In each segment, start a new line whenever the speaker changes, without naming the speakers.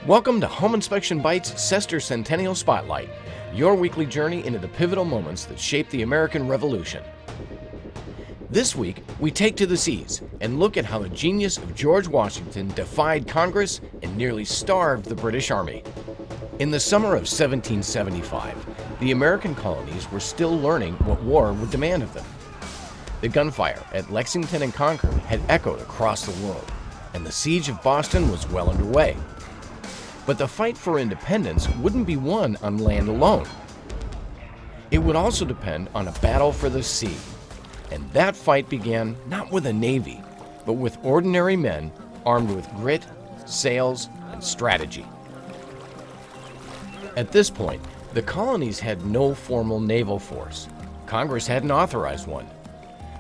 Welcome to Home Inspection Bytes Sestercentennial Spotlight, your weekly journey into the pivotal moments that shaped the American Revolution. This week, we take to the seas and look at how the genius of George Washington defied Congress and nearly starved the British Army. In the summer of 1775, the American colonies were still learning what war would demand of them. The gunfire at Lexington and Concord had echoed across the world, and the siege of Boston was well underway. But the fight for independence wouldn't be won on land alone. It would also depend on a battle for the sea. And that fight began not with a navy, but with ordinary men armed with grit, sails, and strategy. At this point, the colonies had no formal naval force. Congress hadn't authorized one.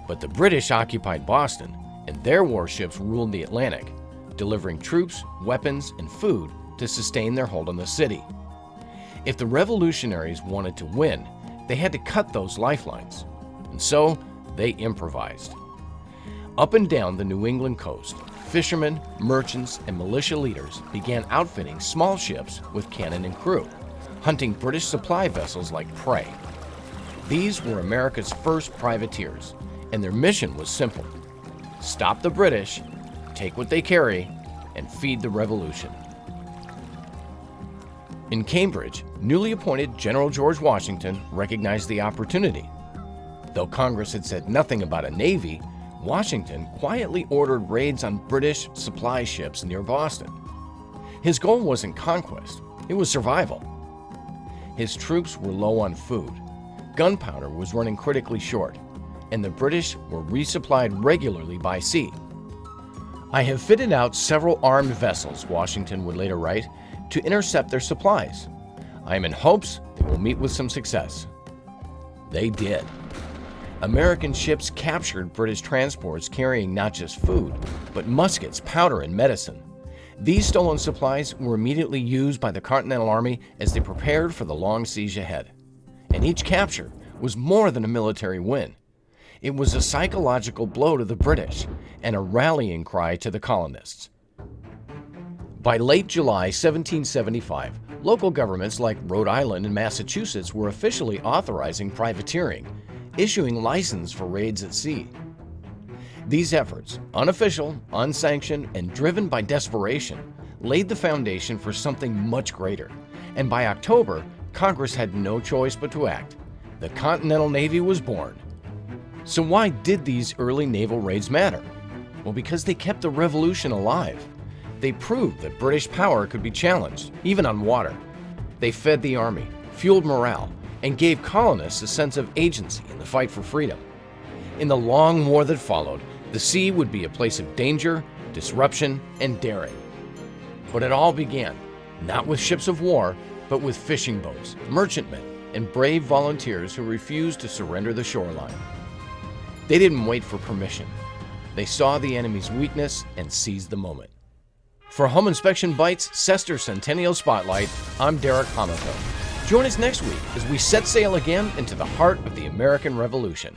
But the British occupied Boston, and their warships ruled the Atlantic, delivering troops, weapons, and food to sustain their hold on the city. If the revolutionaries wanted to win, they had to cut those lifelines. And so, they improvised. Up and down the New England coast, fishermen, merchants, and militia leaders began outfitting small ships with cannon and crew, hunting British supply vessels like prey. These were America's first privateers, and their mission was simple: stop the British, take what they carry, and feed the revolution. In Cambridge, newly appointed General George Washington recognized the opportunity. Though Congress had said nothing about a navy, Washington quietly ordered raids on British supply ships near Boston. His goal wasn't conquest, it was survival. His troops were low on food, gunpowder was running critically short, and the British were resupplied regularly by sea. "I have fitted out several armed vessels," Washington would later write, "to intercept their supplies. I am in hopes they will meet with some success." They did. American ships captured British transports carrying not just food, but muskets, powder, and medicine. These stolen supplies were immediately used by the Continental Army as they prepared for the long siege ahead. And each capture was more than a military win. It was a psychological blow to the British and a rallying cry to the colonists. By late July 1775, local governments like Rhode Island and Massachusetts were officially authorizing privateering, issuing license for raids at sea. These efforts, unofficial, unsanctioned, and driven by desperation, laid the foundation for something much greater. And by October, Congress had no choice but to act. The Continental Navy was born. So why did these early naval raids matter? Well, because they kept the revolution alive. They proved that British power could be challenged, even on water. They fed the army, fueled morale, and gave colonists a sense of agency in the fight for freedom. In the long war that followed, the sea would be a place of danger, disruption, and daring. But it all began, not with ships of war, but with fishing boats, merchantmen, and brave volunteers who refused to surrender the shoreline. They didn't wait for permission. They saw the enemy's weakness and seized the moment. For Home Inspection Bytes Sestercentennial Spotlight, I'm Derek Hamato. Join us next week as we set sail again into the heart of the American Revolution.